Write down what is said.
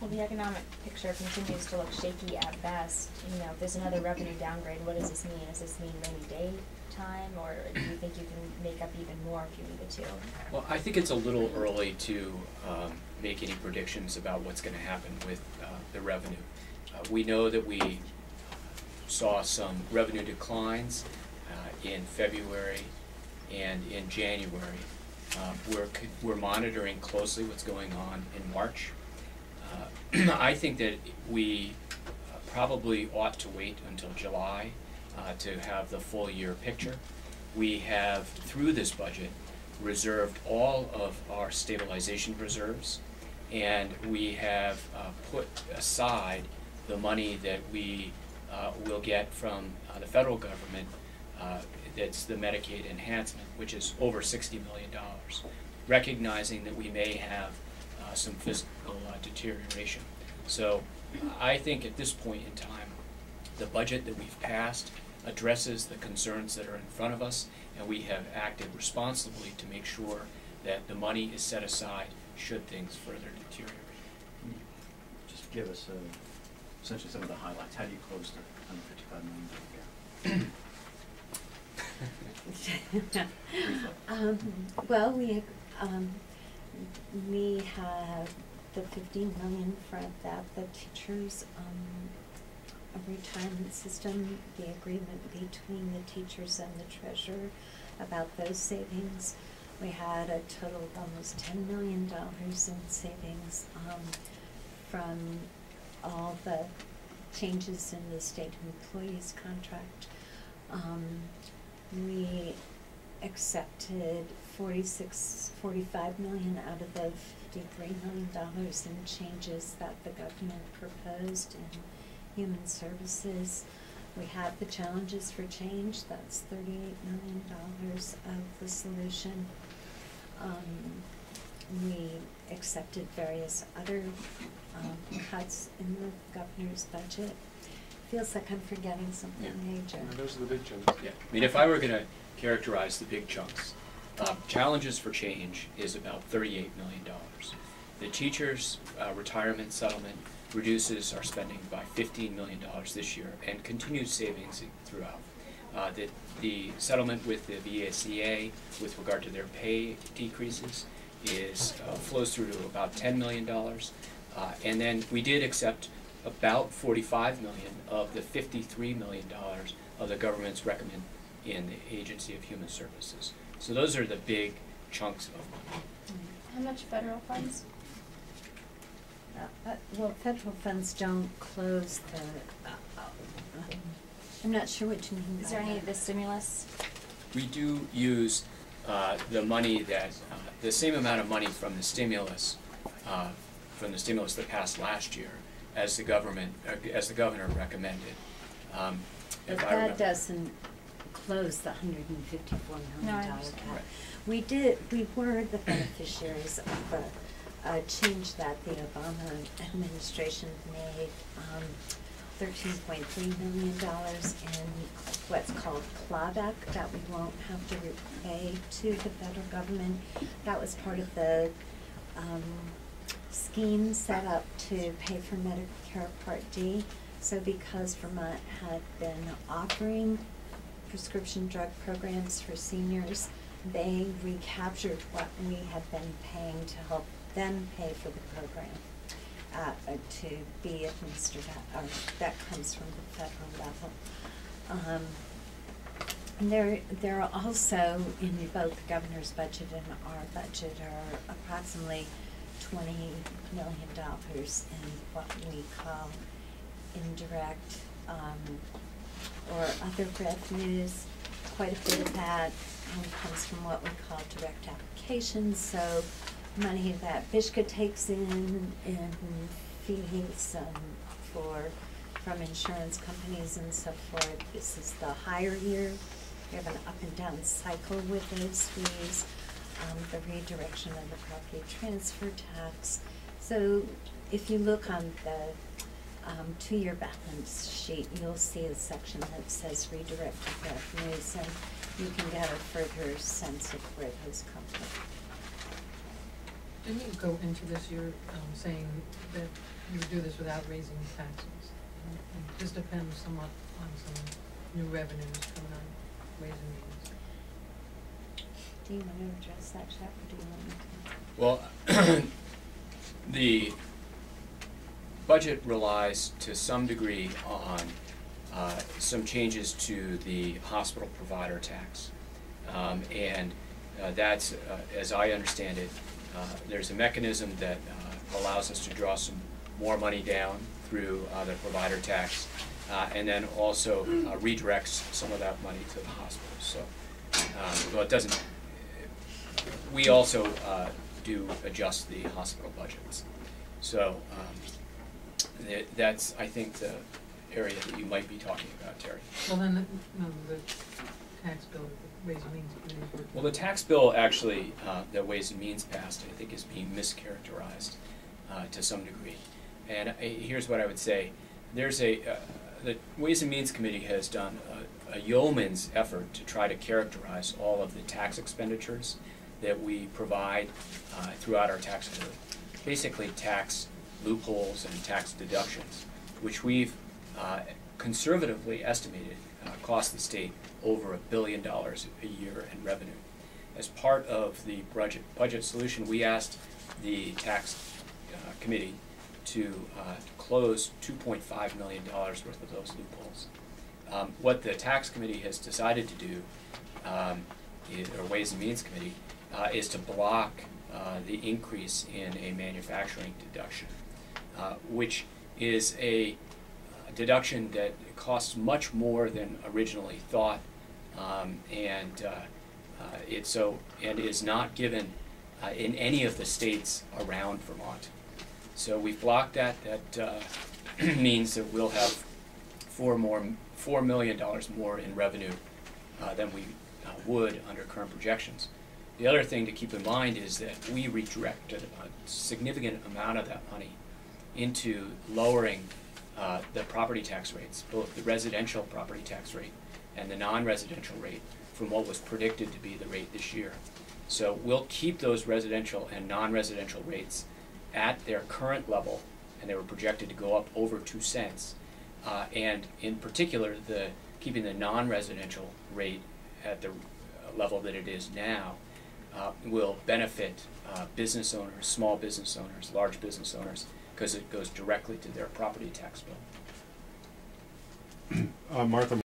Well, the economic picture continues to look shaky at best. You know, if there's another revenue downgrade, what does this mean? Does this mean rainy day time, or do you think you can make up even more if you needed to? Well, I think it's a little early to make any predictions about what's going to happen with the revenue. We know that we saw some revenue declines in February and in January. We're monitoring closely what's going on in March. I think that we probably ought to wait until July to have the full year picture. We have, through this budget, reserved all of our stabilization reserves, and we have put aside the money that we will get from the federal government. That's the Medicaid enhancement, which is over $60 million, recognizing that we may have some fiscal deterioration. So I think at this point in time, the budget that we've passed addresses the concerns that are in front of us, and we have acted responsibly to make sure that the money is set aside should things further deteriorate. Just give us essentially some of the highlights. How do you close the $155 million gap? Well, we have the $15 million for that, the teachers' retirement system, the agreement between the teachers and the treasurer about those savings. We had a total of almost $10 million in savings from all the changes in the state employees contract. We accepted $45 million out of the $53 million in changes that the government proposed in human services. We have the challenges for change. That's $38 million of the solution. We accepted various other cuts in the governor's budget. Feels like I'm forgetting something major. No, those are the big chunks. Yeah, I mean, if I were going to characterize the big chunks, challenges for change is about $38 million. The teachers' retirement settlement reduces our spending by $15 million this year and continued savings throughout. The settlement with the VACA with regard to their pay decreases is flows through to about $10 million. And then we did accept about $45 million of the $53 million of the government's recommend in the Agency of Human Services. So those are the big chunks of money. How much federal funds? Well, federal funds don't close the, I'm not sure what you mean by Is there any that. of the stimulus? We do use the money that, the same amount of money from the stimulus that passed last year as the government, as the governor recommended. But that doesn't close the $154 million No, I cap. Right. We were the beneficiaries of the change that the Obama administration made, $13.3 million in what's called clawback that we won't have to repay to the federal government. That was part of the scheme set up to pay for Medicare Part D. So because Vermont had been offering prescription drug programs for seniors, they recaptured what we had been paying to help them pay for the program to be administered at, or that comes from the federal level. There are also, in both the governor's budget and our budget, are approximately $20 million in what we call indirect or other revenues. Quite a bit of that comes from what we call direct applications, so money that BISHCA takes in fees from insurance companies and so forth. This is the higher year. We have an up and down cycle with those fees. The redirection of the property transfer tax. So if you look on the 2-year balance sheet, you'll see a section that says redirected revenues, and you can get a further sense of where those come from. Didn't you go into this year saying that you would do this without raising taxes? And this depends somewhat on some new revenues coming on Ways and Means. Do you want to address that, Shap, or do you want me to? Well, the budget relies to some degree on some changes to the hospital provider tax. And that's, as I understand it, there's a mechanism that allows us to draw some more money down through the provider tax, and then also redirects some of that money to the hospitals. So, well, it doesn't. We also do adjust the hospital budgets. So that's, I think, the area that you might be talking about, Terry. Well, then, the tax bill, the Ways and Means committee is working. Well, the tax bill actually that Ways and Means passed, I think, is being mischaracterized to some degree. And here's what I would say: there's the Ways and Means Committee has done a yeoman's effort to try to characterize all of the tax expenditures that we provide throughout our tax code. Basically, tax loopholes and tax deductions, which we've conservatively estimated cost the state over $1 billion a year in revenue. As part of the budget solution, we asked the tax committee to close $2.5 million worth of those loopholes. What the tax committee has decided to do, or Ways and Means Committee, is to block the increase in a manufacturing deduction, which is a deduction that costs much more than originally thought, and is not given in any of the states around Vermont. So we've blocked that. That means that we'll have $4 million more in revenue than we would under current projections. The other thing to keep in mind is that we redirected a significant amount of that money into lowering the property tax rates, both the residential property tax rate and the non-residential rate, from what was predicted to be the rate this year. So we'll keep those residential and non-residential rates at their current level, and they were projected to go up over 2 cents. And in particular, keeping the non-residential rate at the level that it is now will benefit business owners, small business owners, large business owners, because it goes directly to their property tax bill. Martha